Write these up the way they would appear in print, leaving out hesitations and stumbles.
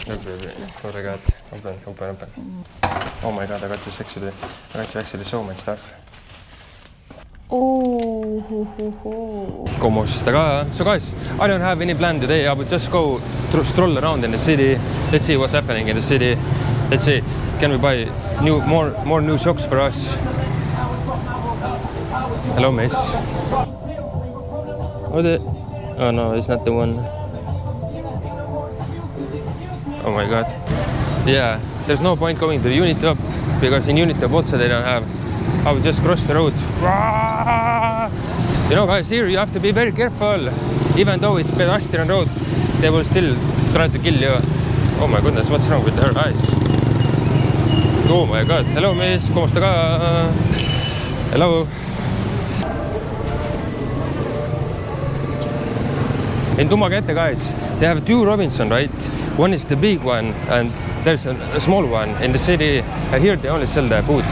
Sorry, God. Open. Oh my God, I got you actually so much stuff. ¿Cómo está? So guys, I don't have any plan today. I would just go stroll around in the city. Let's see what's happening in the city. Let's see, can we buy more new socks for us? Hello, miss. Oh no, it's not the one. Oh my God. Yeah, there's no point going to the unit up because in unit up also they don't have. I would just cross the road. You know, guys, here you have to be very careful. Even though it's pedestrian road, they will still try to kill you. Oh my goodness, what's wrong with her eyes? Oh my God. Hello, miss. ¿Cómo está? Hello. In Tumakete, guys, they have two Robinson, right? One is the big one and there's a small one in the city. Here they only sell the food.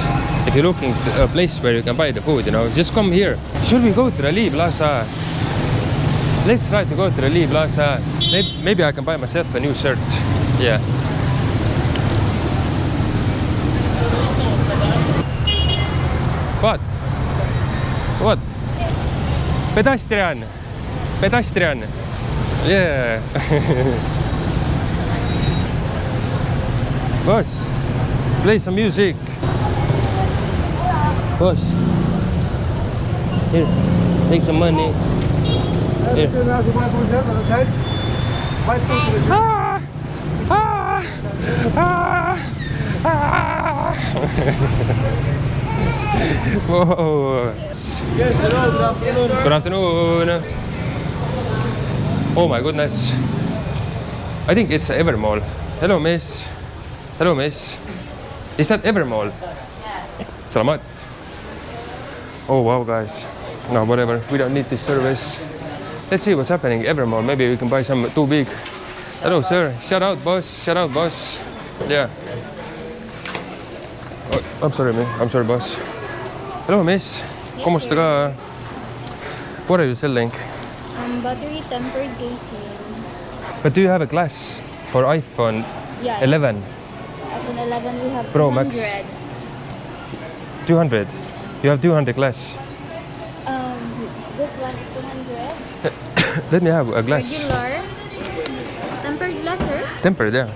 If you're looking for a place where you can buy the food, you know, just come here. Should we go to the Lee Plaza? Let's try to go to the Lee Plaza. Maybe I can buy myself a new shirt. Yeah. What? Pedestrian. Yeah. Boss, play some music. Boss, here, take some money. Here. Whoa. Yes, hello, good afternoon. Good afternoon. Oh my goodness. I think it's Evermall. Hello, miss. Is that Evermall? Yeah. Salamat. Oh wow, guys. No, whatever. We don't need this service. Let's see what's happening. Evermall. Maybe we can buy some too big. Hello, sir. Shout out, boss. Yeah. Oh, I'm sorry, boss. Hello, miss. ¿Cómo está? What are you selling? Battery tempered casing. But do you have a glass for iPhone 11? iPhone 11 we have Pro 200. Max. 200? You have 200 glass? This one is 200. Let me have a glass. Regular. Tempered glass, sir? Tempered, yeah.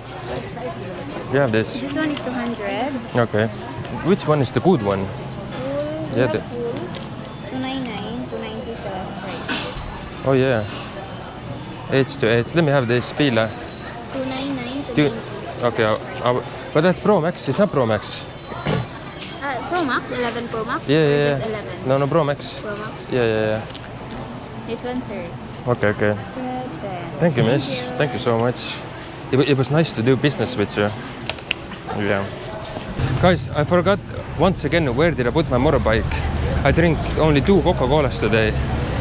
You have this. This one is 200. Okay. Which one is the good one? Full. Yeah, Full. 299, 290 plus price. Oh yeah. H to H. Let me have this Pila. 299, 290. Okay, but that's Pro Max. It's not Pro Max. Pro Max, 11 Pro Max? Yeah. Just 11? No, Pro Max. Pro Max. Yeah. This one, sir. Okay. Thank you, miss. Thank you so much. It was nice to do business with you. Yeah. Guys, I forgot once again where did I put my motorbike. I drink only 2 Coca-Colas today.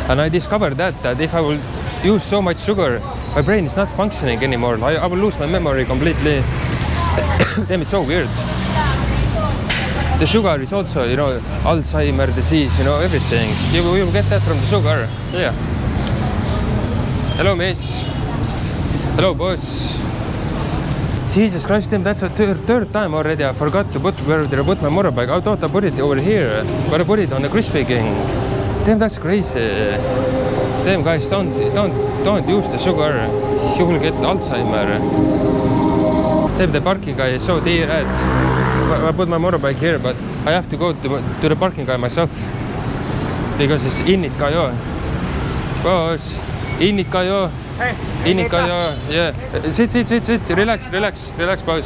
And I discovered that if I will use so much sugar, my brain is not functioning anymore. I will lose my memory completely. Damn, it's so weird. The sugar is also, you know, Alzheimer's disease, you know, everything. You will get that from the sugar. Yeah. Hello, miss. Hello, boss. Jesus Christ, damn, that's the third time already. I forgot to put where did I put my motorbike. I thought I put it over here, but I put it on the Crispy King. Damn, that's crazy. Damn, guys, don't use the sugar. You will get Alzheimer. Damn, the parking guy is so dear. I put my motorbike here, but I have to go to the parking guy myself because it's Innit kayo. Boss, Innit kayo. Hey, Innit kayo. Yeah. Sit. Relax, boss.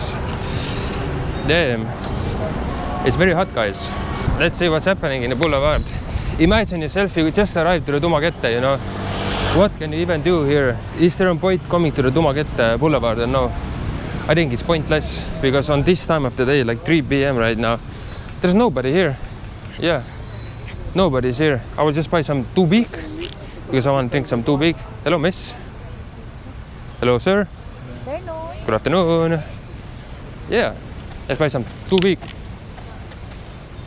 Damn. It's very hot, guys. Let's see what's happening in the boulevard. Imagine yourself, you just arrived to the Tumakete, you know. What can you even do here? Is there a point coming to the Tumakete boulevard or no? I think it's pointless because on this time of the day, like 3 p.m. right now, there's nobody here. Yeah, nobody's here. I will just buy some too big because I want to drink some too big. Hello, miss. Hello, sir. Good afternoon. Yeah, let's buy some too big.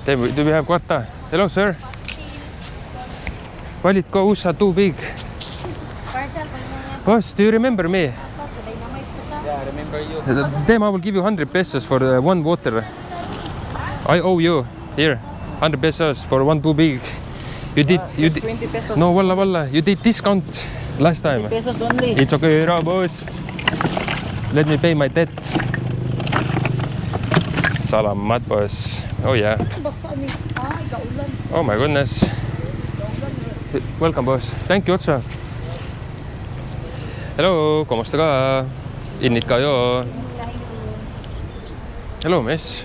Do we have quarta? Hello, sir. Valit ko USA too big. Boss, do you remember me? Yeah, I remember you. Damn, I will give you 100 pesos for one water. I owe you. Here, 100 pesos for one too big. You did. Just 20 pesos. No, walla. You did discount last time. 20 pesos only. It's okay, boss. Let me pay my debt. Salamat, boss. Oh yeah. Oh my goodness. Welcome, boss. Thank you, otsa. Hello, kumusta ka? Init kayo. Hello, miss.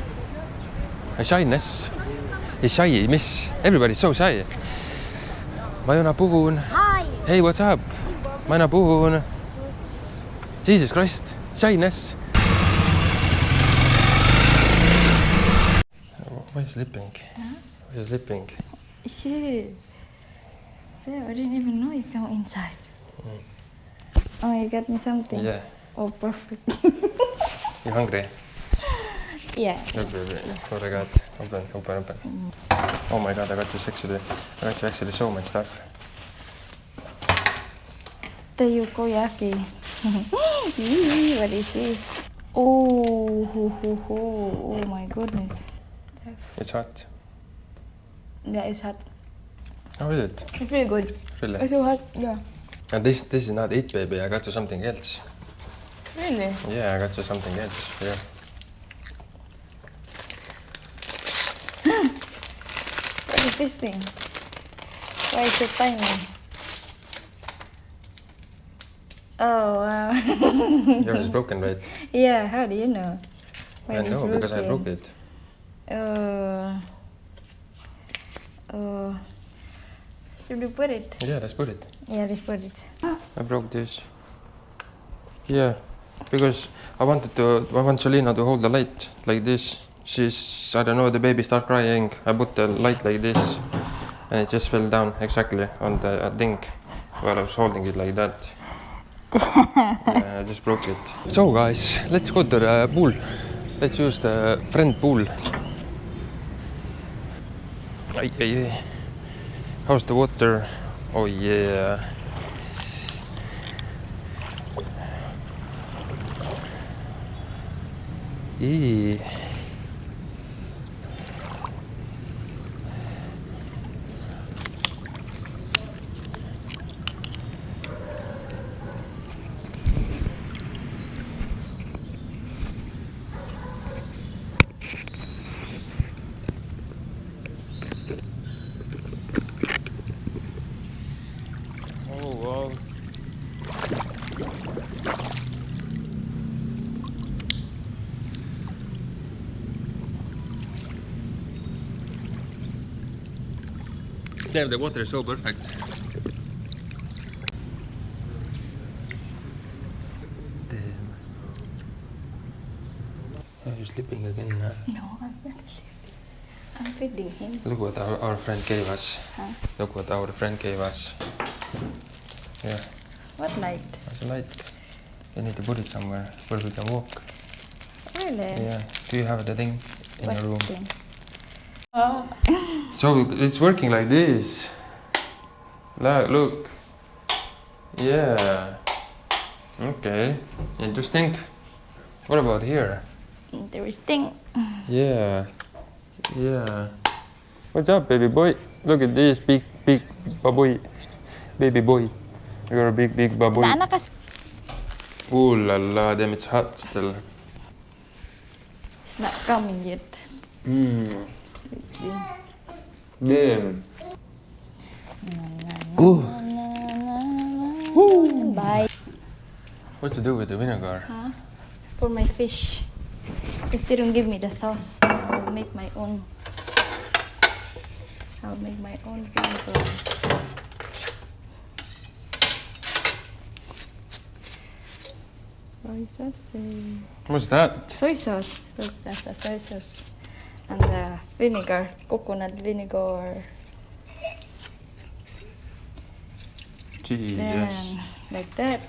Shyness. It's shy, miss. Everybody's so shy. Mayo na puhun. Hi! Hey, what's up? Mayo na puhun. Jesus Christ. Shyness. Why are you sleeping? Huh? Why are you sleeping? Yeah. Babe, I didn't even know you come inside. Oh, you got me something? Yeah. Oh, perfect. You hungry? Yeah. Look, baby. What I got? Open. Oh my god, I got you actually so much stuff. Takoyaki. What is this? Oh my goodness. It's hot. Yeah, it's hot. How is it? It's really good. Really? It's so hot, yeah. And this is not it, baby. I got you something else. Really? Yeah, I got you something else. Yeah. What is this thing? Why is it tiny? Oh, wow. Yours is broken, right? Yeah, how do you know? Why I is it know, because I broke broken? it. Should we put it? Yeah, let's put it. Yeah, let's put it. I broke this. Yeah, because I want Selena to hold the light like this. I don't know, the baby start crying. I put the light like this and it just fell down exactly on the thing where I was holding it like that. Yeah, I just broke it. So guys, let's go to the pool. Let's use the friend pool. Ay. How's the water? Oh yeah. Eee. Oh wow. Damn, the water is so perfect. Damn. Are you sleeping again? Huh? No, I'm not sleeping. I'm feeding him. Look what our friend gave us. Huh? Look what our friend gave us. Yeah, What light? that's a light. You need to put it somewhere where we can walk. Really? Yeah. Do you have the thing in What your room? thing? Oh. So it's working like this. Look. Yeah. Okay. Interesting. What about here? Interesting. Yeah. What's up, baby boy? Look at this big baboy. Baby boy. You're a big baboy. Anak kasi. Ooh la la, damn, it's hot still. It's not coming yet. Let's see. Damn. Ooh. Bye. What to do with the vinegar? Huh? For my fish. Because they don't give me the sauce. I'll make my own. Vinegar. Soy sauce. What's that? Soy sauce. Look, that's a soy sauce. And the vinegar. Coconut vinegar. Jesus. Then, like that.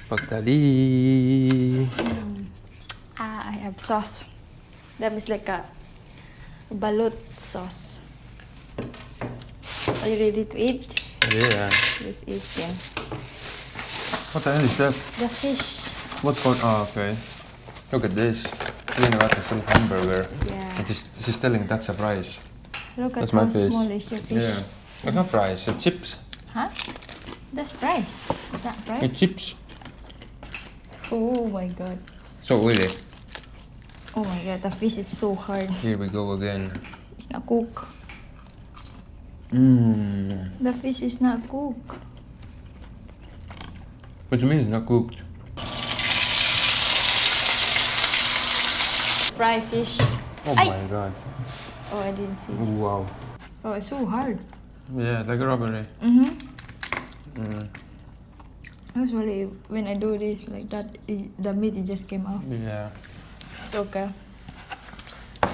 Pagdali. I have sauce. That is like a balut sauce. Are you ready to eat? Yeah. Let's eat then. What the hell is that? The fish. What's called? Oh, okay. Look at this. Selena got some hamburger. Yeah. And she's telling that's a fries. Look That's at my how fish. small is your fish. Yeah. It's not fries, it's chips. Huh? That's fries. Is that It's fries? chips. Oh my god. So oily. Oh my god, the fish is so hard. Here we go again. It's not cooked. Mmm. The fish is not cooked. What do you mean it's not cooked? Fry fish. Oh Ay! my god. Oh, I didn't see. Wow. Oh, it's so hard. Yeah, like a robbery. Mm-hmm. Usually, when I do this like that, the meat it just came out. Yeah. It's okay.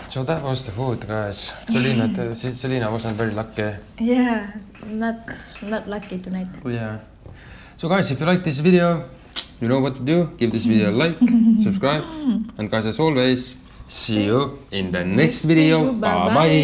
So that was the food, guys. Selena wasn't very lucky. Yeah, not lucky tonight. Yeah. So guys, if you like this video, you know what to do. Give this video a like, subscribe, and guys, as always, see you in the next video. Bye bye.